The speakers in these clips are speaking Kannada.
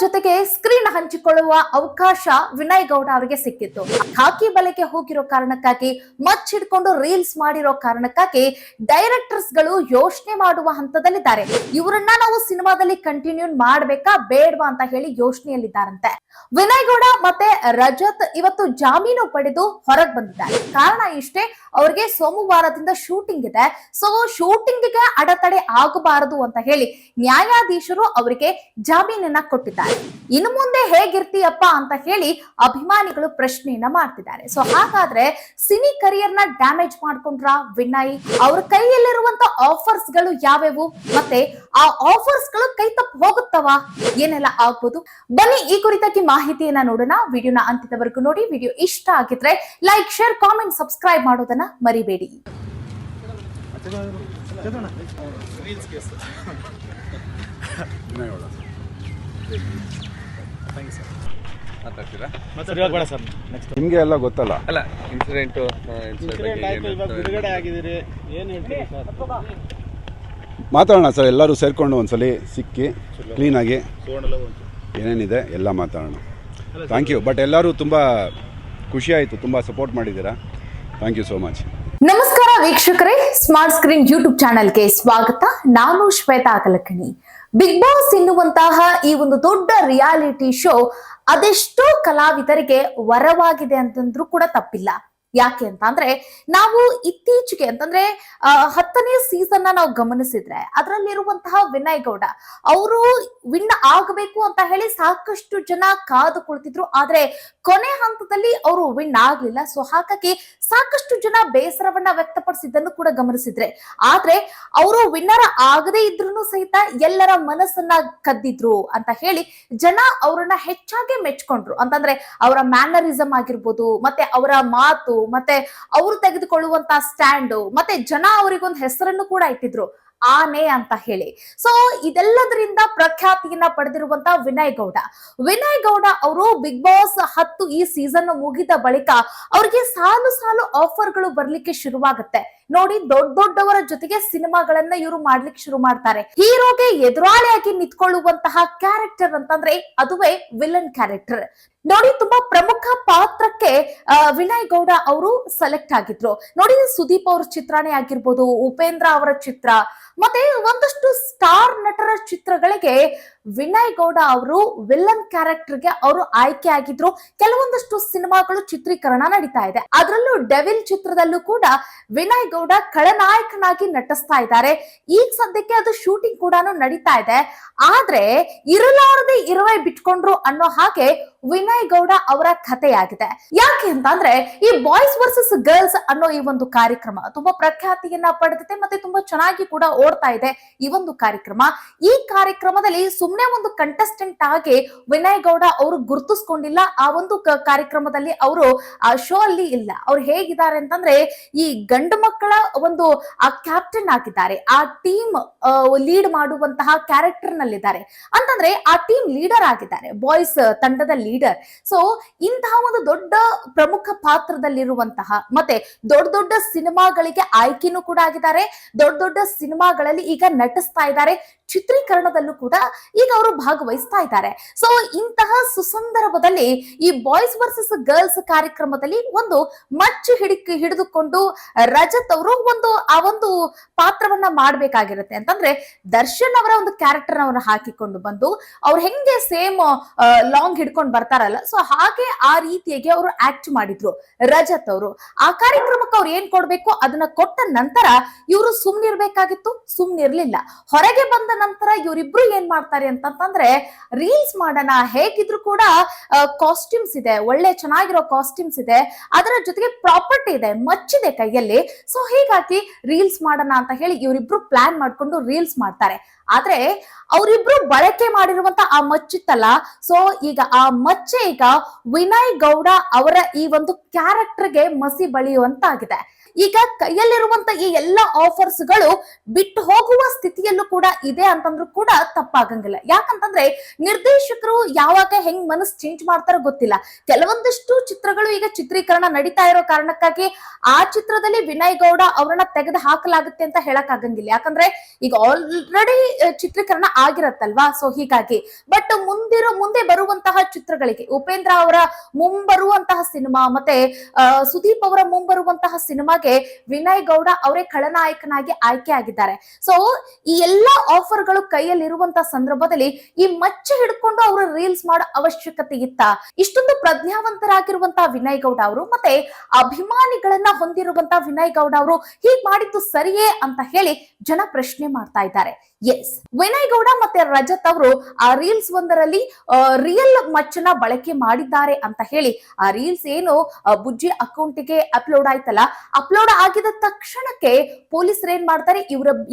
ಜೊತೆಗೆ ಸ್ಕ್ರೀನ್ ಹಂಚಿಕೊಳ್ಳುವ ಅವಕಾಶ ವಿನಯ್ ಗೌಡ ಅವರಿಗೆ ಸಿಕ್ಕಿತ್ತು. ಹಾಕಿ ಬಲೆಗೆ ಹೋಗಿರೋ ಕಾರಣಕ್ಕಾಗಿ ಮಚ್ಚಿಡ್ಕೊಂಡು ರೀಲ್ಸ್ ಮಾಡಿರೋ ಕಾರಣಕ್ಕಾಗಿ ಡೈರೆಕ್ಟರ್ಸ್ ಗಳು ಯೋಚನೆ ಮಾಡುವ ಹಂತದಲ್ಲಿದ್ದಾರೆ. ಇವರನ್ನ ನಾವು ಸಿನಿಮಾದಲ್ಲಿ ಕಂಟಿನ್ಯೂ ಮಾಡ್ಬೇಕಾ ಬೇಡವಾ ಅಂತ ಹೇಳಿ ಯೋಚನೆಯಲ್ಲಿದ್ದಾರಂತೆ. ವಿನಯ್ ಗೌಡ ಮತ್ತೆ ರಜತ್ ಇವತ್ತು ಜಾಮೀನು ಪಡೆದು ಹೊರಗೆ ಬಂದಿದ್ದಾರೆ. ಕಾರಣ ಇಷ್ಟೇ, ಅವ್ರಿಗೆ ಸೋಮವಾರದಿಂದ ಶೂಟಿಂಗ್ ಇದೆ. ಸೊ ಶೂಟಿಂಗ್ ಗೆ ಅಡೆತಡೆ ಆಗಬಾರದು ಅಂತ ಹೇಳಿ ನ್ಯಾಯಾಧೀಶರು ಅವರಿಗೆ ಜಾಮೀನನ್ನ ಕೊಟ್ಟಿದ್ದಾರೆ. ಇನ್ನು ಮುಂದೆ ಹೇಗಿರ್ತೀಯಪ್ಪ ಅಂತ ಹೇಳಿ ಅಭಿಮಾನಿಗಳು ಪ್ರಶ್ನೆಯನ್ನ ಮಾಡ್ತಿದ್ದಾರೆ. ಸೊ ಹಾಗಾದ್ರೆ ಸಿನಿ ಕರಿಯರ್ ನ ಡ್ಯಾಮೇಜ್ ಮಾಡ್ಕೊಂಡ್ರ ವಿನಯ್? ಅವ್ರ ಕೈಯಲ್ಲಿರುವಂತ ಆಫರ್ಸ್ ಗಳು ಯಾವ್ಯಾವು, ಮತ್ತೆ ಆ ಆಫರ್ಸ್ ಗಳು ಕೈ ತಪ್ಪು ಹೋಗುತ್ತವ, ಏನೆಲ್ಲ ಆಗ್ಬೋದು? ಬನ್ನಿ ಈ ಕುರಿತಾಗಿ ಮಾಹಿತಿಯನ್ನ ನೋಡೋಣ. ವಿಡಿಯೋನ ಅಂತ್ಯದವರೆಗೂ ನೋಡಿ. ವಿಡಿಯೋ ಇಷ್ಟ ಆಗಿದ್ರೆ ಲೈಕ್, ಶೇರ್, ಕಾಮೆಂಟ್, ಸಬ್ಸ್ಕ್ರೈಬ್ ಮಾಡೋದನ್ನ ಮರಿಬೇಡಿ. ನಿಮ್ಗೆ ಎಲ್ಲ ಗೊತ್ತಲ್ಲ ಅಲ್ಲ ಇನ್ಸಿಡೆಂಟ್ ಬಿಡುಗಡೆ ಆಗಿದ್ದೀರಿ, ಏನು ಹೇಳ್ತೀರಿ ಸರ್? ಮಾತಾಡೋಣ ಸರ್, ಎಲ್ಲರೂ ಸೇರ್ಕೊಂಡು ಒಂದ್ಸಲಿ ಸಿಕ್ಕಿ ಕ್ಲೀನಾಗಿ ಏನೇನಿದೆ ಎಲ್ಲ ಮಾತಾಡೋಣ. Thank you. ಬಟ್ ಎಲ್ಲರೂ ತುಂಬ ಖುಷಿ ಆಯಿತು, ತುಂಬ ಸಪೋರ್ಟ್ ಮಾಡಿದ್ದೀರಾ. Thank you so much. ನಮಸ್ಕಾರ ವೀಕ್ಷಕರೇ, ಸ್ಮಾರ್ಟ್ ಸ್ಕ್ರೀನ್ ಯೂಟ್ಯೂಬ್ ಚಾನೆಲ್ಗೆ ಸ್ವಾಗತ. ನಾನು ಶ್ವೇತಾ ಕಲಕಣಿ. ಬಿಗ್ ಬಾಸ್ ಎನ್ನುವಂತಹ ಈ ಒಂದು ದೊಡ್ಡ ರಿಯಾಲಿಟಿ ಶೋ ಅದೆಷ್ಟೋ ಕಲಾವಿದರಿಗೆ ವರವಾಗಿದೆ ಅಂತಂದ್ರೂ ಕೂಡ ತಪ್ಪಿಲ್ಲ. ಯಾಕೆ ಅಂತ ಅಂದ್ರೆ, ನಾವು ಇತ್ತೀಚೆಗೆ ಅಂತಂದ್ರೆ 10ನೇ ಸೀಸನ್ ನಾವು ಗಮನಿಸಿದ್ರೆ ಅದರಲ್ಲಿರುವಂತಹ ವಿನಯ್ ಗೌಡ ಅವರು ವಿನ್ ಆಗಬೇಕು ಅಂತ ಹೇಳಿ ಸಾಕಷ್ಟು ಜನ ಕಾದು ಕುಳಿತಿದ್ರು. ಆದ್ರೆ ಕೊನೆ ಹಂತದಲ್ಲಿ ಅವರು ವಿನ್ ಆಗ್ಲಿಲ್ಲ. ಸೊ ಹಾಗಾಗಿ ಸಾಕಷ್ಟು ಜನ ಬೇಸರವನ್ನ ವ್ಯಕ್ತಪಡಿಸಿದ್ದನ್ನು ಕೂಡ ಗಮನಿಸಿದ್ರೆ, ಆದ್ರೆ ಅವರು ವಿನ್ನರ್ ಆಗದೇ ಇದ್ರು ಸಹಿತ ಎಲ್ಲರ ಮನಸ್ಸನ್ನ ಕದ್ದಿದ್ರು ಅಂತ ಹೇಳಿ ಜನ ಅವರನ್ನ ಹೆಚ್ಚಾಗಿ ಮೆಚ್ಕೊಂಡ್ರು. ಅಂತಂದ್ರೆ ಅವರ ಮ್ಯಾನರಿಸಮ್ ಆಗಿರ್ಬೋದು, ಮತ್ತೆ ಅವರ ಮಾತು, ಮತ್ತೆ ಅವರು ತೆಗೆದುಕೊಳ್ಳುವಂತ ಸ್ಟ್ಯಾಂಡ್, ಮತ್ತೆ ಜನ ಅವರಿಗೊಂದು ಹೆಸರನ್ನು ಕೂಡ ಇಟ್ಟಿದ್ರು, ಆನೆ ಅಂತ ಹೇಳಿ. ಸೊ ಇದೆಲ್ಲದರಿಂದ ಪ್ರಖ್ಯಾತಿಯನ್ನ ಪಡೆದಿರುವಂತ ವಿನಯ್ ಗೌಡ ಅವರು ಬಿಗ್ ಬಾಸ್ 10 ಈ ಸೀಸನ್ ಮುಗಿದ ಬಳಿಕ ಅವರಿಗೆ ಸಾಲು ಸಾಲು ಆಫರ್ ಗಳು ಬರ್ಲಿಕ್ಕೆ ಶುರುವಾಗುತ್ತೆ. ನೋಡಿ, ದೊಡ್ಡವರ ಜೊತೆಗೆ ಸಿನಿಮಾಗಳನ್ನ ಇವರು ಮಾಡ್ಲಿಕ್ಕೆ ಶುರು ಮಾಡ್ತಾರೆ. ಹೀರೋಗೆ ಎದುರಾಳಿಯಾಗಿ ನಿಂತ್ಕೊಳ್ಳುವಂತಹ ಕ್ಯಾರೆಕ್ಟರ್ ಅಂತಂದ್ರೆ ಅದುವೇ ವಿಲನ್ ಕ್ಯಾರೆಕ್ಟರ್. ನೋಡಿ, ತುಂಬಾ ಪ್ರಮುಖ ಪಾತ್ರಕ್ಕೆ ವಿನಯ್ ಗೌಡ ಅವರು ಸೆಲೆಕ್ಟ್ ಆಗಿದ್ರು. ನೋಡಿ, ಸುದೀಪ್ ಅವ್ರ ಚಿತ್ರನೇ ಆಗಿರ್ಬೋದು, ಉಪೇಂದ್ರ ಅವರ ಚಿತ್ರ, ಮತ್ತೆ ಒಂದಷ್ಟು ಸ್ಟಾರ್ ನಟರ ಚಿತ್ರಗಳಿಗೆ ವಿನಯ್ ಗೌಡ ಅವರು ವಿಲನ್ ಕ್ಯಾರೆಕ್ಟರ್ಗೆ ಅವರು ಆಯ್ಕೆ ಆಗಿದ್ರು. ಕೆಲವೊಂದಷ್ಟು ಸಿನಿಮಾಗಳು ಚಿತ್ರೀಕರಣ ನಡೀತಾ ಇದೆ. ಅದರಲ್ಲೂ ಡೆವಿಲ್ ಚಿತ್ರದಲ್ಲೂ ಕೂಡ ವಿನಯ್ ಗೌಡ ಖಳನಾಯಕನಾಗಿ ನಟಿಸ್ತಾ ಇದ್ದಾರೆ. ಈಗ ಸದ್ಯಕ್ಕೆ ಅದು ಶೂಟಿಂಗ್ ಕೂಡ ನಡೀತಾ ಇದೆ. ಆದ್ರೆ ಇರಲಾರದೆ ಇರುವೆ ಬಿಟ್ಕೊಂಡ್ರು ಅನ್ನೋ ಹಾಗೆ ವಿನಯ್ ಗೌಡ ಅವರ ಕಥೆಯಾಗಿದೆ. ಯಾಕೆ ಅಂತ ಅಂದ್ರೆ, ಈ ಬಾಯ್ಸ್ ವರ್ಸಸ್ ಗರ್ಲ್ಸ್ ಅನ್ನೋ ಈ ಒಂದು ಕಾರ್ಯಕ್ರಮ ತುಂಬಾ ಪ್ರಖ್ಯಾತಿಯನ್ನ ಪಡೆದಿದೆ, ಮತ್ತೆ ತುಂಬಾ ಚೆನ್ನಾಗಿ ಕೂಡ ಓಡ್ತಾ ಇದೆ ಈ ಒಂದು ಕಾರ್ಯಕ್ರಮ. ಈ ಕಾರ್ಯಕ್ರಮದಲ್ಲಿ ಸುಮ್ನೆ ಒಂದು ಕಂಟೆಸ್ಟೆಂಟ್ ಆಗಿ ವಿನಯ್ ಗೌಡ ಅವರು ಗುರುತಿಸ್ಕೊಂಡಿಲ್ಲ. ಆ ಒಂದು ಕಾರ್ಯಕ್ರಮದಲ್ಲಿ ಅವರು ಆ ಶೋ ಅಲ್ಲಿ ಇಲ್ಲ. ಅವ್ರು ಹೇಗಿದ್ದಾರೆ ಅಂತಂದ್ರೆ, ಈ ಗಂಡು ಮಕ್ಕಳ ಒಂದು ಆ ಕ್ಯಾಪ್ಟನ್ ಆಗಿದ್ದಾರೆ. ಆ ಟೀಮ್ ಲೀಡ್ ಮಾಡುವಂತಹ ಕ್ಯಾರೆಕ್ಟರ್ ನಲ್ಲಿದ್ದಾರೆ. ಅಂತಂದ್ರೆ ಆ ಟೀಮ್ ಲೀಡರ್ ಆಗಿದ್ದಾರೆ, ಬಾಯ್ಸ್ ತಂಡದ ಲೀಡರ್. ಸೊ ಇಂತಹ ಒಂದು ದೊಡ್ಡ ಪ್ರಮುಖ ಪಾತ್ರದಲ್ಲಿರುವಂತಹ, ಮತ್ತೆ ದೊಡ್ಡ ಸಿನಿಮಾಗಳಿಗೆ ಆಯ್ಕೆನೂ ಕೂಡ ಆಗಿದ್ದಾರೆ. ದೊಡ್ಡ ಸಿನಿಮಾಗಳಲ್ಲಿ ಈಗ ನಟಿಸ್ತಾ ಇದ್ದಾರೆ. ಚಿತ್ರೀಕರಣದಲ್ಲೂ ಕೂಡ ಈಗ ಅವರು ಭಾಗವಹಿಸ್ತಾ ಇದ್ದಾರೆ. ಸೊ ಇಂತಹ ಸುಸಂದರ್ಭದಲ್ಲಿ ಈ ಬಾಯ್ಸ್ ವರ್ಸಸ್ ಗರ್ಲ್ಸ್ ಕಾರ್ಯಕ್ರಮದಲ್ಲಿ ಒಂದು ಮಚ್ಚು ಹಿಡಿದುಕೊಂಡು ರಜತ್ ಅವರು ಆ ಒಂದು ಪಾತ್ರವನ್ನ ಮಾಡ್ಬೇಕಾಗಿರುತ್ತೆ. ಅಂತಂದ್ರೆ ದರ್ಶನ್ ಅವರ ಒಂದು ಕ್ಯಾರೆಕ್ಟರ್ ಅವರ ಹಾಕಿಕೊಂಡು ಬಂದು ಅವ್ರು ಹೆಂಗೆ ಸೇಮ್ ಲಾಂಗ್ ಹಿಡ್ಕೊಂಡು ಬರ್ತಾರಲ್ಲ, ಸೊ ಹಾಗೆ ಆ ರೀತಿಯಾಗಿ ಅವರು ಆಕ್ಟ್ ಮಾಡಿದ್ರು ರಜತ್ ಅವರು. ಆ ಕಾರ್ಯಕ್ರಮಕ್ಕೆ ಅವ್ರು ಏನ್ ಕೊಡ್ಬೇಕು ಅದನ್ನ ಕೊಟ್ಟ ನಂತರ ಇವರು ಸುಮ್ನಿರ್ಬೇಕಾಗಿತ್ತು, ಸುಮ್ನಿರ್ಲಿಲ್ಲ. ಹೊರಗೆ ಬಂದ ನಂತರ ಇವರಿಬ್ರು ಏನ್ ಮಾಡ್ತಾರೆ ಅಂತಂದ್ರೆ, ರೀಲ್ಸ್ ಮಾಡೋಣ, ಹೇಗಿದ್ರು ಕೂಡ ಕಾಸ್ಟ್ಯೂಮ್ಸ್ ಇದೆ, ಒಳ್ಳೆ ಚೆನ್ನಾಗಿರೋ ಕಾಸ್ಟ್ಯೂಮ್ಸ್ ಇದೆ, ಅದರ ಜೊತೆಗೆ ಪ್ರಾಪರ್ಟಿ ಇದೆ, ಮಚ್ಚಿದೆ ಕೈಯಲ್ಲಿ. ಸೊ ಹೀಗಾಗಿ ರೀಲ್ಸ್ ಮಾಡೋಣ ಅಂತ ಹೇಳಿ ಇವರಿಬ್ರು ಪ್ಲಾನ್ ಮಾಡ್ಕೊಂಡು ರೀಲ್ಸ್ ಮಾಡ್ತಾರೆ. ಆದ್ರೆ ಅವರಿಬ್ರು ಬಳಕೆ ಮಾಡಿರುವಂತ ಆ ಮಚ್ಚಿತ್ತಲ್ಲ, ಸೊ ಈಗ ಆ ಮಚ್ಚೆ ಈಗ ವಿನಯ್ ಗೌಡ ಅವರ ಈ ಒಂದು ಕ್ಯಾರೆಕ್ಟರ್ಗೆ ಮಸಿ ಬಳಿಯುವಂತಾಗಿದೆ. ಈಗ ಕೈಯಲ್ಲಿರುವಂತ ಈ ಎಲ್ಲ ಆಫರ್ಸ್ ಗಳು ಬಿಟ್ಟು ಹೋಗುವ ಸ್ಥಿತಿಯಲ್ಲೂ ಕೂಡ ಇದೆ ಅಂತಂದ್ರೂ ಕೂಡ ತಪ್ಪಾಗಂಗಿಲ್ಲ. ಯಾಕಂತಂದ್ರೆ ನಿರ್ದೇಶಕರು ಯಾವಾಗ ಹೆಂಗ್ ಮನಸ್ಸು ಚೇಂಜ್ ಮಾಡ್ತಾರೋ ಗೊತ್ತಿಲ್ಲ. ಕೆಲವೊಂದಿಷ್ಟು ಚಿತ್ರಗಳು ಈಗ ಚಿತ್ರೀಕರಣ ನಡೀತಾ ಇರೋ ಕಾರಣಕ್ಕಾಗಿ ಆ ಚಿತ್ರದಲ್ಲಿ ವಿನಯ್ ಗೌಡ ಅವರನ್ನ ತೆಗೆದು ಹಾಕಲಾಗುತ್ತೆ ಅಂತ ಹೇಳಕ್ ಆಗಂಗಿಲ್ಲ. ಯಾಕಂದ್ರೆ ಈಗ ಆಲ್ರೆಡಿ ಚಿತ್ರೀಕರಣ ಆಗಿರತ್ತಲ್ವಾ. ಸೊ ಹೀಗಾಗಿ ಬಟ್ ಮುಂದೆ ಬರುವಂತಹ ಚಿತ್ರಗಳಿಗೆ ಉಪೇಂದ್ರ ಅವರ ಮುಂಬರುವಂತಹ ಸಿನಿಮಾ ಮತ್ತೆ ಸುದೀಪ್ ಅವರ ಮುಂಬರುವಂತಹ ಸಿನಿಮಾಗೆ ವಿನಯ್ ಗೌಡ ಅವರೇ ಖಳನಾಯಕನಾಗಿ ಆಯ್ಕೆ ಆಗಿದ್ದಾರೆ. ಸೊ ಈ ಎಲ್ಲಾ ಆಫರ್ ಗಳು ಕೈಯಲ್ಲಿ ಇರುವಂತಹ ಸಂದರ್ಭದಲ್ಲಿ ಈ ಮಚ್ಚೆ ಹಿಡ್ಕೊಂಡು ಅವರು ರೀಲ್ಸ್ ಮಾಡೋ ಅವಶ್ಯಕತೆ ಇತ್ತ? ಇಷ್ಟೊಂದು ಪ್ರಜ್ಞಾವಂತರಾಗಿರುವಂತಹ ವಿನಯ್ ಗೌಡ ಅವರು ಮತ್ತೆ ಅಭಿಮಾನಿಗಳನ್ನ ಹೊಂದಿರುವಂತಹ ವಿನಯ್ ಗೌಡ ಅವರು ಹೀಗ್ ಮಾಡಿದ್ದು ಸರಿಯೇ ಅಂತ ಹೇಳಿ ಜನ ಪ್ರಶ್ನೆ ಮಾಡ್ತಾ ಇದ್ದಾರೆ. ಎಸ್, ವಿನಯ್ ಗೌಡ ಮತ್ತೆ ರಜತ್ ಅವರು ಆ ರೀಲ್ಸ್ ಒಂದರಲ್ಲಿ ರಿಯಲ್ ಮಚ್ಚನ ಬಳಕೆ ಮಾಡಿದ್ದಾರೆ ಅಂತ ಹೇಳಿ ಆ ರೀಲ್ಸ್ ಏನು ಬುಜ್ಜಿ ಅಕೌಂಟ್ಗೆ ಅಪ್ಲೋಡ್ ಆಯ್ತಲ್ಲ, ಅಪ್ಲೋಡ್ ಆಗಿದ ತಕ್ಷಣಕ್ಕೆ ಪೊಲೀಸರು ಏನ್ ಮಾಡ್ತಾರೆ,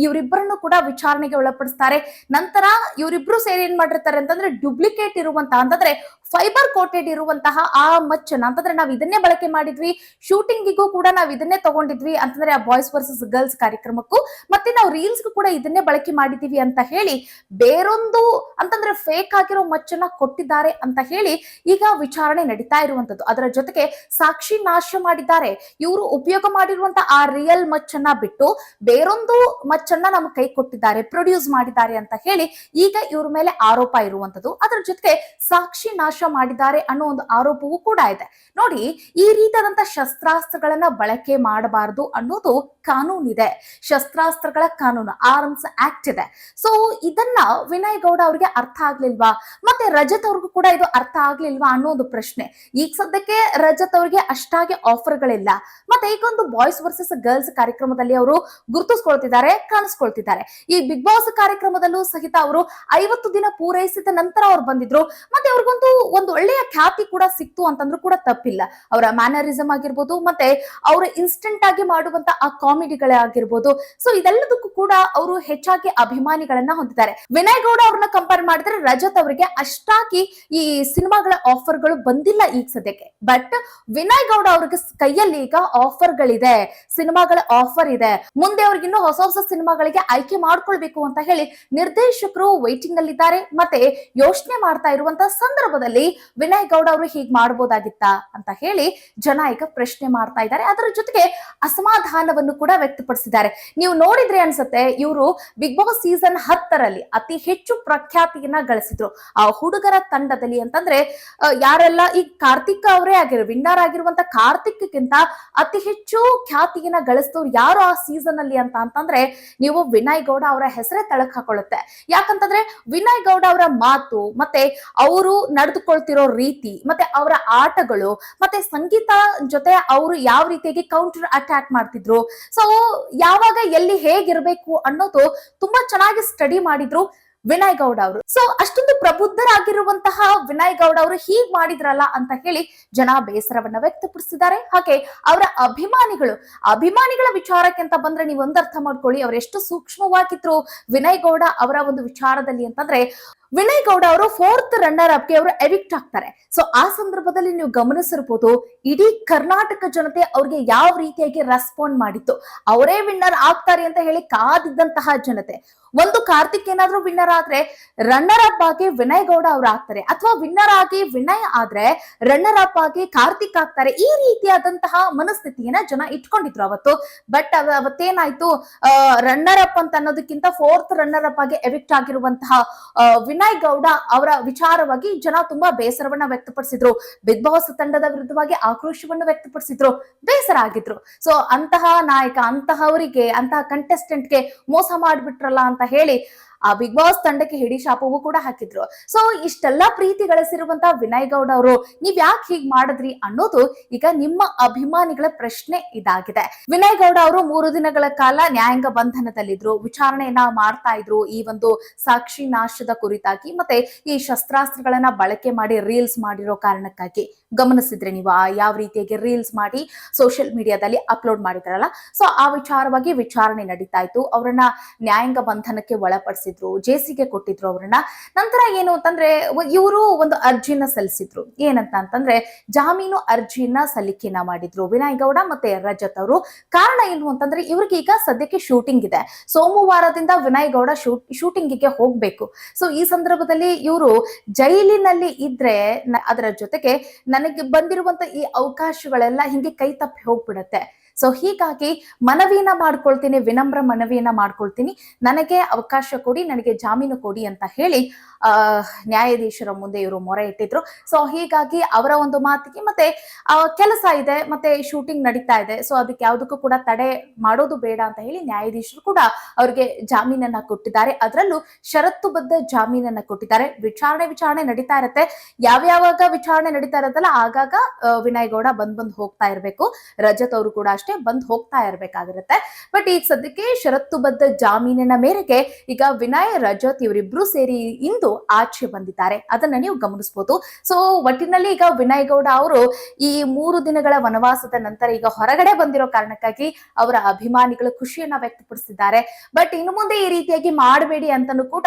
ಇವರಿಬ್ಬರನ್ನು ಕೂಡ ವಿಚಾರಣೆಗೆ ಒಳಪಡಿಸ್ತಾರೆ. ನಂತರ ಇವರಿಬ್ರು ಸೇರಿ ಏನ್ ಮಾಡಿರ್ತಾರೆ ಅಂತಂದ್ರೆ ಡುಪ್ಲಿಕೇಟ್ ಇರುವಂತಹ ಅಂತಂದ್ರೆ ಫೈಬರ್ ಕೋಟೆಡ್ ಇರುವಂತಹ ಆ ಮಚ್ಚನ ಅಂತಂದ್ರೆ ನಾವ್ ಇದನ್ನೇ ಬಳಕೆ ಮಾಡಿದ್ವಿ, ಶೂಟಿಂಗಿಗೂ ಕೂಡ ನಾವ್ ಇದನ್ನೇ ತಗೊಂಡಿದ್ವಿ ಅಂತಂದ್ರೆ ಆ ಬಾಯ್ಸ್ ವರ್ಸಸ್ ಗರ್ಲ್ಸ್ ಕಾರ್ಯಕ್ರಮಕ್ಕೂ ಮತ್ತೆ ನಾವು ರೀಲ್ಸ್ಗೂ ಕೂಡ ಇದನ್ನೇ ಬಳಕೆ ಮಾಡಿದೀವಿ ಅಂತ ಹೇಳಿ ಬೇರೊಂದು ಅಂತಂದ್ರೆ ಫೇಕ್ ಆಗಿರೋ ಮಚ್ಚನ್ನ ಕೊಟ್ಟಿದ್ದಾರೆ ಅಂತ ಹೇಳಿ ಈಗ ವಿಚಾರಣೆ ನಡೀತಾ ಇರುವಂತದ್ದು. ಅದರ ಜೊತೆಗೆ ಸಾಕ್ಷಿ ನಾಶ ಮಾಡಿದ್ದಾರೆ. ಇವರು ಉಪಯೋಗ ಮಾಡಿರುವಂತಹ ಆ ರಿಯಲ್ ಮಚ್ಚನ್ನ ಬಿಟ್ಟು ಬೇರೊಂದು ಮಚ್ಚನ್ನ ನಮ್ಮ ಕೈ ಕೊಟ್ಟಿದ್ದಾರೆ, ಪ್ರೊಡ್ಯೂಸ್ ಮಾಡಿದ್ದಾರೆ ಅಂತ ಹೇಳಿ ಈಗ ಇವ್ರ ಮೇಲೆ ಆರೋಪ ಇರುವಂತದ್ದು. ಅದರ ಜೊತೆಗೆ ಸಾಕ್ಷಿ ನಾಶ ಮಾಡಿದ್ದಾರೆ ಅನ್ನೋ ಒಂದು ಆರೋಪವೂ ಕೂಡ ಇದೆ. ನೋಡಿ, ಈ ರೀತಿಯಾದಂತ ಶಸ್ತ್ರಾಸ್ತ್ರಗಳನ್ನ ಬಳಕೆ ಮಾಡಬಾರದು ಅನ್ನೋದು ಕಾನೂನಿದೆ. ಶಸ್ತ್ರಾಸ್ತ್ರಗಳ ಕಾನೂನು, ಆರ್ಮ್ಸ್ ಆಕ್ಟ್ ಇದೆ. ಸೊ ಇದನ್ನ ವಿನಯ್ ಗೌಡ ಅವ್ರಿಗೆ ಅರ್ಥ ಆಗ್ಲಿಲ್ವಾ, ಮತ್ತೆ ರಜತ್ ಅವ್ರಿಗೂ ಕೂಡ ಇದು ಅರ್ಥ ಆಗ್ಲಿಲ್ವಾ ಅನ್ನೋ ಒಂದು ಪ್ರಶ್ನೆ. ಈಗ ಸದ್ಯಕ್ಕೆ ರಜತ್ ಅವ್ರಿಗೆ ಅಷ್ಟಾಗಿ ಆಫರ್ಗಳಿಲ್ಲ. ಮತ್ತೆ ಈಗ ಒಂದು ಬಾಯ್ಸ್ ವರ್ಸಸ್ ಗರ್ಲ್ಸ್ ಕಾರ್ಯಕ್ರಮದಲ್ಲಿ ಅವರು ಗುರುತಿಸ್ಕೊಳ್ತಿದ್ದಾರೆ, ಕಾಣಿಸ್ಕೊಳ್ತಿದ್ದಾರೆ. ಈ ಬಿಗ್ ಬಾಸ್ ಕಾರ್ಯಕ್ರಮದಲ್ಲೂ ಸಹಿತ ಅವರು 50 ದಿನ ಪೂರೈಸಿದ ನಂತರ ಅವ್ರು ಬಂದಿದ್ರು. ಮತ್ತೆ ಅವ್ರಿಗೊಂದು ಒಂದು ಒಳ್ಳೆಯ ಖ್ಯಾತಿ ಕೂಡ ಸಿಕ್ತು ಅಂತಂದ್ರೂ ಕೂಡ ತಪ್ಪಿಲ್ಲ. ಅವರ ಮ್ಯಾನರಿಸಮ್ ಆಗಿರ್ಬೋದು ಮತ್ತೆ ಅವರ ಇನ್ಸ್ಟೆಂಟ್ ಆಗಿ ಮಾಡುವಂತ ಆ ಕಾಮಿಡಿಗಳೇ ಆಗಿರ್ಬೋದು. ಸೊ ಇದೆಲ್ಲದಕ್ಕೂ ಕೂಡ ಅವರು ಹೆಚ್ಚಾಗಿ ಅಭಿಮಾನಿಗಳನ್ನ ಹೊಂದಿದ್ದಾರೆ. ವಿನಯ್ ಗೌಡ ಅವ್ರನ್ನ ಕಂಪೇರ್ ಮಾಡಿದ್ರೆ ರಜತ್ ಅವರಿಗೆ ಅಷ್ಟಾಗಿ ಈ ಸಿನಿಮಾಗಳ ಆಫರ್ ಗಳು ಬಂದಿಲ್ಲ ಈಗ ಸದ್ಯಕ್ಕೆ. ಬಟ್ ವಿನಯ್ ಗೌಡ ಅವ್ರಿಗೆ ಕೈಯಲ್ಲಿ ಈಗ ಆಫರ್ ಗಳಿದೆ, ಸಿನಿಮಾಗಳ ಆಫರ್ ಇದೆ. ಮುಂದೆ ಅವ್ರಿಗೆ ಇನ್ನೂ ಹೊಸ ಹೊಸ ಸಿನಿಮಾಗಳಿಗೆ ಆಯ್ಕೆ ಮಾಡ್ಕೊಳ್ಬೇಕು ಅಂತ ಹೇಳಿ ನಿರ್ದೇಶಕರು ವೈಟಿಂಗ್ ಅಲ್ಲಿ ಇದ್ದಾರೆ. ಮತ್ತೆ ಯೋಚನೆ ಮಾಡ್ತಾ ಇರುವಂತಹ ಸಂದರ್ಭದಲ್ಲಿ ವಿನಯ್ ಗೌಡ ಅವರು ಹೀಗ್ ಮಾಡಬಹುದಾಗಿತ್ತಾ ಅಂತ ಹೇಳಿ ಜನ ಈಗ ಪ್ರಶ್ನೆ ಮಾಡ್ತಾ ಇದ್ದಾರೆ. ಅದರ ಜೊತೆಗೆ ಅಸಮಾಧಾನವನ್ನು ಕೂಡ ವ್ಯಕ್ತಪಡಿಸಿದ್ದಾರೆ. ನೀವು ನೋಡಿದ್ರೆ ಅನ್ಸುತ್ತೆ, ಇವರು ಬಿಗ್ ಬಾಸ್ ಸೀಸನ್ 10ರಲ್ಲಿ ಅತಿ ಹೆಚ್ಚು ಪ್ರಖ್ಯಾತಿಯನ್ನ ಗಳಿಸಿದ್ರು. ಆ ಹುಡುಗರ ತಂಡದಲ್ಲಿ ಅಂತಂದ್ರೆ ಯಾರೆಲ್ಲ ಈ ಕಾರ್ತಿಕ್ ಅವರೇ ವಿನ್ನರ್ ಆಗಿರುವಂತ ಕಾರ್ತಿಕ್ಕಿಂತ ಅತಿ ಹೆಚ್ಚು ಖ್ಯಾತಿಯನ್ನ ಗಳಿಸಿದವ್ರು ಯಾರು ಆ ಸೀಸನ್ ಅಲ್ಲಿ ಅಂತಂದ್ರೆ ನೀವು ವಿನಯ್ ಗೌಡ ಅವರ ಹೆಸರೇ ತಳಕ್ ಹಾಕೊಳ್ಳುತ್ತೆ. ಯಾಕಂತಂದ್ರೆ ವಿನಯ್ ಗೌಡ ಅವರ ಮಾತು ಮತ್ತೆ ಅವರು ನಡೆದುಕೊಳ್ತಿರೋ ರೀತಿ ಮತ್ತೆ ಅವರ ಆಟಗಳು ಮತ್ತೆ ಸಂಗೀತ ಜೊತೆ ಅವರು ಯಾವ ರೀತಿಯಾಗಿ ಕೌಂಟರ್ ಅಟ್ಯಾಕ್ ಮಾಡ್ತಿದ್ರು, ಸೊ ಯಾವಾಗ ಎಲ್ಲಿ ಹೇಗಿರ್ಬೇಕು ಅನ್ನೋದು ತುಂಬಾ ಚೆನ್ನಾಗಿ ಸ್ಟಡಿ ಮಾಡಿದ್ರು ವಿನಯ್ ಗೌಡ ಅವರು. ಸೊ ಅಷ್ಟೊಂದು ಪ್ರಬುದ್ಧರಾಗಿರುವಂತಹ ವಿನಯ್ ಗೌಡ ಅವರು ಹೀಗ್ ಮಾಡಿದ್ರಲ್ಲ ಅಂತ ಹೇಳಿ ಜನ ಬೇಸರವನ್ನ ವ್ಯಕ್ತಪಡಿಸಿದ್ದಾರೆ. ಹಾಗೆ ಅವರ ಅಭಿಮಾನಿಗಳ ವಿಚಾರಕ್ಕೆ ಅಂತ ಬಂದ್ರೆ ನೀವು ಒಂದು ಅರ್ಥ ಮಾಡ್ಕೊಳ್ಳಿ, ಅವರೆಷ್ಟು ಸೂಕ್ಷ್ಮವಾಗಿದ್ರು ವಿನಯ್ ಗೌಡ ಅವರ ಒಂದು ವಿಚಾರದಲ್ಲಿ ಅಂತಂದ್ರೆ ವಿನಯ್ ಗೌಡ ಅವರು 4th ರನ್ನರ್ ಅಪ್ ಗೆ ಅವರು ಎವಿಕ್ಟ್ ಆಗ್ತಾರೆ. ಸೊ ಆ ಸಂದರ್ಭದಲ್ಲಿ ನೀವು ಗಮನಿಸಿರ್ಬೋದು, ಇಡೀ ಕರ್ನಾಟಕ ಜನತೆ ಅವ್ರಿಗೆ ಯಾವ ರೀತಿಯಾಗಿ ರೆಸ್ಪಾಂಡ್ ಮಾಡಿತ್ತು. ಅವರೇ ವಿನ್ನರ್ ಆಗ್ತಾರೆ ಅಂತ ಹೇಳಿ ಕಾದಿದ್ದಂತಹ ಜನತೆ. ಒಂದು ಕಾರ್ತಿಕ್ ಏನಾದ್ರೂ ವಿನ್ನರ್ ಆದ್ರೆ ರನ್ನರ್ ಅಪ್ ಆಗಿ ವಿನಯ್ ಗೌಡ ಅವ್ರು ಆಗ್ತಾರೆ, ಅಥವಾ ವಿನ್ನರ್ ಆಗಿ ವಿನಯ್ ಆದ್ರೆ ರನ್ನರ್ ಅಪ್ ಆಗಿ ಕಾರ್ತಿಕ್ ಆಗ್ತಾರೆ. ಈ ರೀತಿಯಾದಂತಹ ಮನಸ್ಥಿತಿಯನ್ನ ಜನ ಇಟ್ಕೊಂಡಿದ್ರು ಅವತ್ತು. ಬಟ್ ಅವತ್ತೇನಾಯ್ತು, ರನ್ನರ್ ಅಪ್ ಅಂತ ಅನ್ನೋದಕ್ಕಿಂತ 4th ರನ್ನರ್ ಅಪ್ ಆಗಿ ಎವಿಕ್ಟ್ ಆಗಿರುವಂತಹ ವಿನಯ್ ಗೌಡ ಅವರ ವಿಚಾರವಾಗಿ ಜನ ತುಂಬಾ ಬೇಸರವನ್ನ ವ್ಯಕ್ತಪಡಿಸಿದ್ರು. ಬಿಗ್ ಬಾಸ್ ತಂಡದ ವಿರುದ್ಧವಾಗಿ ಆಕ್ರೋಶವನ್ನು ವ್ಯಕ್ತಪಡಿಸಿದ್ರು, ಬೇಸರ ಆಗಿದ್ರು. ಸೊ ಅಂತಹ ನಾಯಕ, ಅಂತಹವರಿಗೆ, ಅಂತಹ ಕಂಟೆಸ್ಟೆಂಟ್ಗೆ ಮೋಸ ಮಾಡ್ಬಿಟ್ರಲ್ಲ ಅಂತ ಹೇಳಿ ಆ ಬಿಗ್ ಬಾಸ್ ತಂಡಕ್ಕೆ ಹಿಡಿ ಶಾಪವೂ ಕೂಡ ಹಾಕಿದ್ರು. ಸೊ ಇಷ್ಟೆಲ್ಲಾ ಪ್ರೀತಿ ಗಳಿಸಿರುವಂತಹ ವಿನಯ್ ಗೌಡ ಅವರು ನೀವ್ ಯಾಕೆ ಹೀಗ್ ಮಾಡಿದ್ರಿ ಅನ್ನೋದು ಈಗ ನಿಮ್ಮ ಅಭಿಮಾನಿಗಳ ಪ್ರಶ್ನೆ ಇದಾಗಿದೆ. ವಿನಯ್ ಗೌಡ ಅವರು 3 ದಿನಗಳ ಕಾಲ ನ್ಯಾಯಾಂಗ ಬಂಧನದಲ್ಲಿದ್ರು, ವಿಚಾರಣೆಯನ್ನ ಮಾಡ್ತಾ ಇದ್ರು ಈ ಒಂದು ಸಾಕ್ಷಿ ನಾಶದ ಕುರಿತಾಗಿ ಮತ್ತೆ ಈ ಶಸ್ತ್ರಾಸ್ತ್ರಗಳನ್ನ ಬಳಕೆ ಮಾಡಿ ರೀಲ್ಸ್ ಮಾಡಿರೋ ಕಾರಣಕ್ಕಾಗಿ. ಗಮನಿಸಿದ್ರೆ ನೀವು ಯಾವ ರೀತಿಯಾಗಿ ರೀಲ್ಸ್ ಮಾಡಿ ಸೋಷಿಯಲ್ ಮೀಡಿಯಾದಲ್ಲಿ ಅಪ್ಲೋಡ್ ಮಾಡಿದ್ರಲ್ಲ, ಸೊ ಆ ವಿಚಾರವಾಗಿ ವಿಚಾರಣೆ ನಡೀತಾ ಇತ್ತು. ಅವರನ್ನ ನ್ಯಾಯಾಂಗ ಬಂಧನಕ್ಕೆ ಒಳಪಡಿಸಿದ್ರು, ಜೇಸಿಗೆ ಕೊಟ್ಟಿದ್ರು ಅವರನ್ನ. ನಂತರ ಏನು ಅಂತಂದ್ರೆ ಇವರು ಒಂದು ಅರ್ಜಿನ ಸಲ್ಲಿಸಿದ್ರು. ಏನಂತ ಅಂತಂದ್ರೆ ಜಾಮೀನು ಅರ್ಜಿಯನ್ನ ಸಲ್ಲಿಕೆಯನ್ನ ಮಾಡಿದ್ರು ವಿನಯ್ ಗೌಡ ಮತ್ತೆ ರಜತ್ ಅವರು. ಕಾರಣ ಏನು ಅಂತಂದ್ರೆ ಇವ್ರಿಗೆ ಈಗ ಸದ್ಯಕ್ಕೆ ಶೂಟಿಂಗ್ ಇದೆ. ಸೋಮವಾರದಿಂದ ವಿನಯ್ ಗೌಡ ಶೂಟಿಂಗಿಗೆ ಹೋಗ್ಬೇಕು. ಸೊ ಈ ಸಂದರ್ಭದಲ್ಲಿ ಇವರು ಜೈಲಿನಲ್ಲಿ ಇದ್ರೆ ಅದರ ಜೊತೆಗೆ ನನಗೆ ಬಂದಿರುವಂತ ಈ ಅವಕಾಶಗಳೆಲ್ಲ ಹಿಂಗೆ ಕೈ ತಪ್ಪಿ ಹೋಗ್ಬಿಡತ್ತೆ. ಸೊ ಹೀಗಾಗಿ ಮನವಿಯನ್ನ ಮಾಡ್ಕೊಳ್ತೀನಿ, ವಿನಮ್ರ ಮನವಿಯನ್ನ ಮಾಡ್ಕೊಳ್ತೀನಿ, ನನಗೆ ಅವಕಾಶ ಕೊಡಿ, ನನಗೆ ಜಾಮೀನು ಕೊಡಿ ಅಂತ ಹೇಳಿ ನ್ಯಾಯಾಧೀಶರ ಮುಂದೆ ಇವರು ಮೊರೆ ಇಟ್ಟಿದ್ರು. ಸೊ ಹೀಗಾಗಿ ಅವರ ಒಂದು ಮಾತಿಗೆ ಮತ್ತೆ ಕೆಲಸ ಇದೆ, ಮತ್ತೆ ಶೂಟಿಂಗ್ ನಡೀತಾ ಇದೆ, ಸೊ ಅದಕ್ಕೆ ಯಾವುದಕ್ಕೂ ಕೂಡ ತಡೆ ಮಾಡೋದು ಬೇಡ ಅಂತ ಹೇಳಿ ನ್ಯಾಯಾಧೀಶರು ಕೂಡ ಅವ್ರಿಗೆ ಜಾಮೀನನ್ನ ಕೊಟ್ಟಿದ್ದಾರೆ. ಅದರಲ್ಲೂ ಷರತ್ತುಬದ್ಧ ಜಾಮೀನನ್ನ ಕೊಟ್ಟಿದ್ದಾರೆ. ವಿಚಾರಣೆ ನಡೀತಾ ಇರತ್ತೆ. ಯಾವ್ಯಾವಾಗ ವಿಚಾರಣೆ ನಡೀತಾ ಇರತ್ತಲ್ಲ ಆಗಾಗ ವಿನಯ್ ಗೌಡ ಬಂದ್ ಹೋಗ್ತಾ ಇರ್ಬೇಕು. ರಜತ್ ಅವರು ಕೂಡ ಅಷ್ಟೇ ಬಂದ್ ಹೋಗ್ತಾ ಇರ್ಬೇಕಾಗಿರುತ್ತೆ. ಬಟ್ ಈಗ ಸದ್ಯಕ್ಕೆ ಷರತ್ತುಬದ್ಧ ಜಾಮೀನಿನ ಮೇರೆಗೆ ಈಗ ವಿನಯ್, ರಜತ್ ಇವರಿಬ್ರು ಸೇರಿ ಇಂದು ಆಚೆ ಬಂದಿದ್ದಾರೆ. ಅದನ್ನ ನೀವು ಗಮನಿಸಬಹುದು. ಸೊ ಒಟ್ಟಿನಲ್ಲಿ ಈಗ ವಿನಯ್ ಗೌಡ ಅವರು ಈ 3 ದಿನಗಳ ವನವಾಸದ ನಂತರ ಈಗ ಹೊರಗಡೆ ಬಂದಿರೋ ಕಾರಣಕ್ಕಾಗಿ ಅವರ ಅಭಿಮಾನಿಗಳು ಖುಷಿಯನ್ನ ವ್ಯಕ್ತಪಡಿಸಿದ್ದಾರೆ. ಬಟ್ ಇನ್ನು ಮುಂದೆ ಈ ರೀತಿಯಾಗಿ ಮಾಡಬೇಡಿ ಅಂತಾನು ಕೂಡ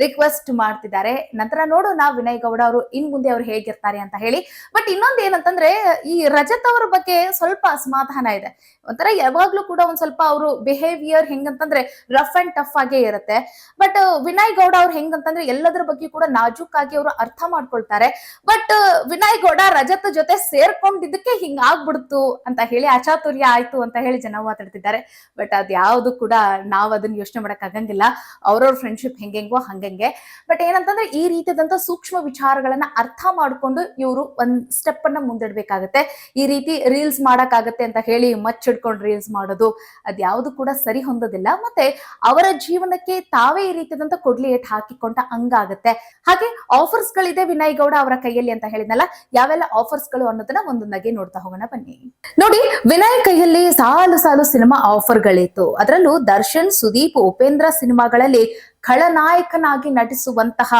ರಿಕ್ವೆಸ್ಟ್ ಮಾಡ್ತಿದ್ದಾರೆ. ನಂತರ ನೋಡೋಣ ವಿನಯ್ ಗೌಡ ಅವರು ಇನ್ ಮುಂದೆ ಅವ್ರು ಹೇಗಿರ್ತಾರೆ ಅಂತ ಹೇಳಿ. ಬಟ್ ಇನ್ನೊಂದು ಏನಂತಂದ್ರೆ ಈ ರಜತ್ ಅವರ ಬಗ್ಗೆ ಸ್ವಲ್ಪ ಅಸಮಾಧಾನ ಇದೆ. ಒಂಥರ ಯಾವಾಗ್ಲೂ ಕೂಡ ಒಂದ್ ಸ್ವಲ್ಪ ಅವರು ಬಿಹೇವಿಯರ್ ಹೆಂಗಂತಂದ್ರೆ ರಫ್ ಅಂಡ್ ಟಫ್ ಆಗೇ ಇರುತ್ತೆ. ಬಟ್ ವಿನಯ್ ಗೌಡ ಅವ್ರು ಹೆಂಗಂತಂದ್ರೆ ಎಲ್ಲದರ ಬಗ್ಗೆ ಕೂಡ ನಾಜೂಕಾಗಿ ಅವರು ಅರ್ಥ ಮಾಡ್ಕೊಳ್ತಾರೆ. ಬಟ್ ವಿನಯ್ ಗೌಡ ರಜತ್ ಜೊತೆ ಸೇರ್ಕೊಂಡಿದ್ದಕ್ಕೆ ಹಿಂಗಾಗ್ಬಿಡ್ತು ಅಂತ ಹೇಳಿ, ಅಚಾತುರ್ಯ ಆಯ್ತು ಅಂತ ಹೇಳಿ ಜನ ಮಾತಾಡ್ತಿದ್ದಾರೆ. ಬಟ್ ಅದ್ ಯಾವ್ದು ಕೂಡ ನಾವ್ ಅದನ್ನ ಯೋಚನೆ ಮಾಡಕ್ ಆಗಂಗಿಲ್ಲ. ಅವ್ರವ್ರ ಫ್ರೆಂಡ್ಶಿಪ್ ಹೆಂಗೆಂಗೋ ಹಂಗಂಗೆ. ಬಟ್ ಏನಂತಂದ್ರೆ ಈ ರೀತಿಯಾದಂತ ಸೂಕ್ಷ್ಮ ವಿಚಾರಗಳನ್ನ ಅರ್ಥ ಮಾಡ್ಕೊಂಡು ಇವರು ಒಂದ್ ಸ್ಟೆಪ್ ಅನ್ನ ಮುಂದಿಡ್ಬೇಕಾಗತ್ತೆ. ಈ ರೀತಿ ರೀಲ್ಸ್ ಮಾಡಕ್ಕಾಗತ್ತೆ ಅಂತ ಹೇಳಿ ಮಚ್ಚಿಡ್ಕೊಂಡು ರೀಲ್ಸ್ ಮಾಡೋದು ಅದ್ಯಾವುದು ಕೂಡ ಸರಿ ಹೊಂದೋದಿಲ್ಲ. ಮತ್ತೆ ಅವರ ಜೀವನಕ್ಕೆ ತಾವೇ ಈ ರೀತಿಯಾದಂತ ಕೊಡ್ಲಿ ಏಟ್ ಹಾಕಿಕೊಂಡ ಹಂಗಾಗತ್ತೆ. ಹಾಗೆ ಆಫರ್ಸ್ ಗಳಿದೆ ವಿನಯ್ ಗೌಡ ಅವರ ಕೈಯಲ್ಲಿ ಅಂತ ಹೇಳಿದ್ನಲ್ಲ, ಯಾವೆಲ್ಲ ಆಫರ್ಸ್ ಗಳು ಅನ್ನೋದನ್ನ ಒಂದೊಂದಾಗಿ ನೋಡ್ತಾ ಹೋಗೋಣ ಬನ್ನಿ. ನೋಡಿ, ವಿನಯ್ ಕೈಯಲ್ಲಿ ಸಾಲು ಸಾಲು ಸಿನಿಮಾ ಆಫರ್ ಗಳಿತ್ತು. ಅದರಲ್ಲೂ ದರ್ಶನ್, ಸುದೀಪ್, ಉಪೇಂದ್ರ ಸಿನಿಮಾಗಳಲ್ಲಿ ಖಳನಾಯಕನಾಗಿ ನಟಿಸುವಂತಹ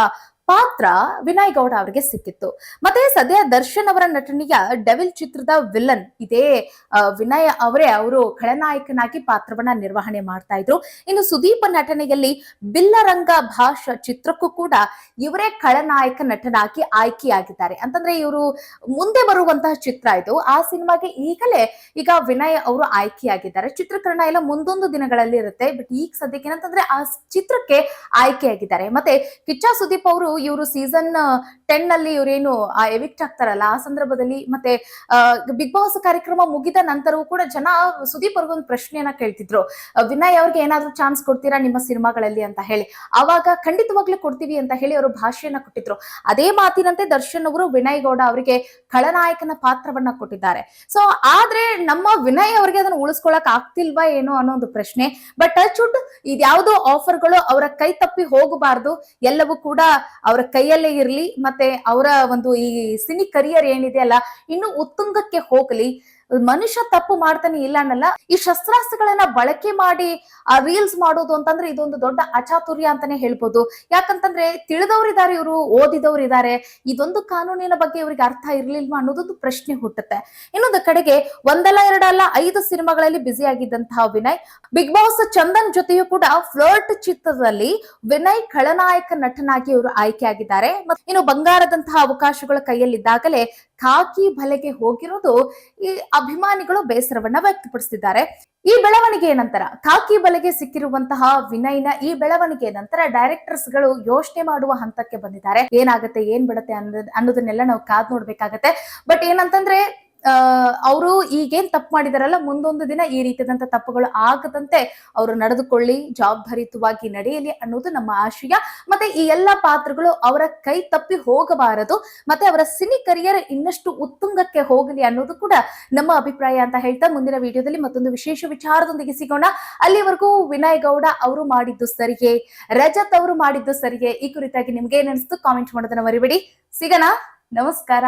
ಪಾತ್ರ ವಿನಯ್ ಗೌಡ ಅವರಿಗೆ ಸಿಕ್ಕಿತ್ತು. ಮತ್ತೆ ಸದ್ಯ ದರ್ಶನ್ ಅವರ ನಟನೆಯ ಡೆವಿಲ್ ಚಿತ್ರದ ವಿಲನ್ ಇದೇ ವಿನಯ್ ಅವರೇ ಅವರು ಖಳನಾಯಕನಾಗಿ ಪಾತ್ರವನ್ನ ನಿರ್ವಹಣೆ ಮಾಡ್ತಾ ಇದ್ರು. ಇನ್ನು ಸುದೀಪ್ ನಟನೆಯಲ್ಲಿ ಬಿಲ್ಲರಂಗ ಭಾಷಾ ಚಿತ್ರಕ್ಕೂ ಕೂಡ ಇವರೇ ಖಳನಾಯಕ ನಟನಾಗಿ ಆಯ್ಕೆಯಾಗಿದ್ದಾರೆ. ಅಂತಂದ್ರೆ ಇವರು ಮುಂದೆ ಬರುವಂತಹ ಚಿತ್ರ ಇದು. ಆ ಸಿನಿಮಾಗೆ ಈಗ ವಿನಯ್ ಅವರು ಆಯ್ಕೆಯಾಗಿದ್ದಾರೆ. ಚಿತ್ರೀಕರಣ ಎಲ್ಲ ಮುಂದೊಂದು ದಿನಗಳಲ್ಲಿ ಇರುತ್ತೆ. ಬಟ್ ಈಗ ಸದ್ಯಕ್ಕೆ ಏನಂತಂದ್ರೆ ಆ ಚಿತ್ರಕ್ಕೆ ಆಯ್ಕೆಯಾಗಿದ್ದಾರೆ. ಮತ್ತೆ ಕಿಚ್ಚ ಸುದೀಪ್ ಅವರು ಇವರು ಸೀಸನ್ 10 ನಲ್ಲಿ ಇವರೇನು ಎವಿಕ್ಟ್ ಆಗ್ತಾರಲ್ಲ ಆ ಸಂದರ್ಭದಲ್ಲಿ, ಮತ್ತೆ ಬಿಗ್ ಬಾಸ್ ಕಾರ್ಯಕ್ರಮ ಮುಗಿದ ನಂತರವೂ ಕೂಡ ಜನ ಸುದೀಪ್ ಅವ್ರಿಗೊಂದು ಪ್ರಶ್ನೆಯನ್ನ ಕೇಳ್ತಿದ್ರು, ವಿನಯ್ ಅವ್ರಿಗೆ ಏನಾದ್ರೂ ಚಾನ್ಸ್ ಕೊಡ್ತೀರಾ ನಿಮ್ಮ ಸಿನಿಮಾಗಳಲ್ಲಿ ಅಂತ ಹೇಳಿ. ಅವಾಗ ಖಂಡಿತವಾಗ್ಲೂ ಕೊಡ್ತೀವಿ ಅಂತ ಹೇಳಿ ಅವರು ಭಾಷೆಯನ್ನ ಕೊಟ್ಟಿದ್ರು. ಅದೇ ಮಾತಿನಂತೆ ದರ್ಶನ್ ಅವರು ವಿನಯ್ ಗೌಡ ಅವರಿಗೆ ಖಳನಾಯಕನ ಪಾತ್ರವನ್ನ ಕೊಟ್ಟಿದ್ದಾರೆ. ಸೊ ಆದ್ರೆ ನಮ್ಮ ವಿನಯ್ ಅವರಿಗೆ ಅದನ್ನ ಉಳಿಸ್ಕೊಳಕ್ ಆಗ್ತಿಲ್ವಾ ಏನೋ ಅನ್ನೋ ಒಂದು ಪ್ರಶ್ನೆ. ಬಟ್ ಟಚ್ ವುಡ್ ಇದ್ಯಾವುದೋ ಆಫರ್ಗಳು ಅವರ ಕೈ ತಪ್ಪಿ ಹೋಗಬಾರ್ದು, ಎಲ್ಲವೂ ಕೂಡ ಅವರ ಕೈಯಲ್ಲೇ ಇರ್ಲಿ. ಮತ್ತೆ ಅವರ ಒಂದು ಈ ಸಿನಿ ಕರಿಯರ್ ಏನಿದೆ ಅಲ್ಲ ಇನ್ನು ಉತ್ತುಂಗಕ್ಕೆ ಹೋಗಲಿ. ಮನುಷ್ಯ ತಪ್ಪು ಮಾಡ್ತಾನೆ ಇಲ್ಲ ಅನ್ನಲ್ಲ. ಈ ಶಸ್ತ್ರಾಸ್ತ್ರಗಳನ್ನ ಬಳಕೆ ಮಾಡಿ ಆ ರೀಲ್ಸ್ ಮಾಡೋದು ಅಂತಂದ್ರೆ ಇದೊಂದು ದೊಡ್ಡ ಅಚಾತುರ್ಯ ಅಂತಾನೆ ಹೇಳ್ಬೋದು. ಯಾಕಂತಂದ್ರೆ ತಿಳಿದವರಿದ್ದಾರೆ, ಇವರು ಓದಿದವರಿದ್ದಾರೆ, ಇದೊಂದು ಕಾನೂನಿನ ಬಗ್ಗೆ ಇವರಿಗೆ ಅರ್ಥ ಇರ್ಲಿಲ್ವಾ ಅನ್ನೋದೊಂದು ಪ್ರಶ್ನೆ ಹುಟ್ಟುತ್ತೆ. ಇನ್ನೊಂದು ಕಡೆಗೆ ಒಂದಲ್ಲ ಎರಡಲ್ಲ 5 ಸಿನಿಮಾಗಳಲ್ಲಿ ಬ್ಯುಸಿ ಆಗಿದ್ದಂತಹ ವಿನಯ್ ಬಿಗ್ ಬಾಸ್ ಚಂದನ್ ಜೊತೆಯೂ ಕೂಡ ಫ್ಲರ್ಟ್ ಚಿತ್ರದಲ್ಲಿ ವಿನಯ್ ಖಳನಾಯಕ ನಟನಾಗಿ ಇವರು ಆಯ್ಕೆ ಆಗಿದ್ದಾರೆ. ಇನ್ನು ಬಂಗಾರದಂತಹ ಅವಕಾಶಗಳು ಕೈಯಲ್ಲಿದ್ದಾಗಲೇ ಖಾಕಿ ಬಲೆಗೆ ಹೋಗಿರೋದು ಈ ಅಭಿಮಾನಿಗಳು ಬೇಸರವನ್ನ ವ್ಯಕ್ತಪಡಿಸಿದ್ದಾರೆ. ಈ ಬೆಳವಣಿಗೆ ನಂತರ ಖಾಕಿ ಬಲೆಗೆ ಸಿಕ್ಕಿರುವಂತಹ ವಿನಯ್ನ ಈ ಬೆಳವಣಿಗೆ ನಂತರ ಡೈರೆಕ್ಟರ್ಸ್ ಗಳು ಯೋಚನೆ ಮಾಡುವ ಹಂತಕ್ಕೆ ಬಂದಿದ್ದಾರೆ. ಏನಾಗುತ್ತೆ ಏನ್ ಬಿಡತ್ತೆ ಅನ್ನೋದನ್ನೆಲ್ಲ ನಾವು ಕಾದ್ ನೋಡ್ಬೇಕಾಗತ್ತೆ. ಬಟ್ ಏನಂತಂದ್ರೆ ಅವರು ಈಗೇನ್ ತಪ್ಪು ಮಾಡಿದಾರಲ್ಲ ಮುಂದೊಂದು ದಿನ ಈ ರೀತಿಯಾದಂತ ತಪ್ಪುಗಳು ಆಗದಂತೆ ಅವರು ನಡೆದುಕೊಳ್ಳಿ, ಜವಾಬ್ದಾರಿಯುತವಾಗಿ ನಡೆಯಲಿ ಅನ್ನೋದು ನಮ್ಮ ಆಶಯ. ಮತ್ತೆ ಈ ಎಲ್ಲಾ ಪಾತ್ರಗಳು ಅವರ ಕೈ ತಪ್ಪಿ ಹೋಗಬಾರದು, ಮತ್ತೆ ಅವರ ಸಿನಿ ಕರಿಯರ್ ಇನ್ನಷ್ಟು ಉತ್ತುಂಗಕ್ಕೆ ಹೋಗಲಿ ಅನ್ನೋದು ಕೂಡ ನಮ್ಮ ಅಭಿಪ್ರಾಯ ಅಂತ ಹೇಳ್ತಾ ಮುಂದಿನ ವಿಡಿಯೋದಲ್ಲಿ ಮತ್ತೊಂದು ವಿಶೇಷ ವಿಚಾರದೊಂದಿಗೆ ಸಿಗೋಣ. ಅಲ್ಲಿವರೆಗೂ ವಿನಯ್ ಗೌಡ ಅವರು ಮಾಡಿದ್ದು ಸರಿಯೇ, ರಜತ್ ಅವರು ಮಾಡಿದ್ದು ಸರಿಯೇ, ಈ ಕುರಿತಾಗಿ ನಿಮ್ಗೆ ಏನ್ ಅನಿಸ್ತು ಕಾಮೆಂಟ್ ಮಾಡೋದನ್ನ ಮರಿಬೇಡಿ. ಸಿಗೋಣ, ನಮಸ್ಕಾರ.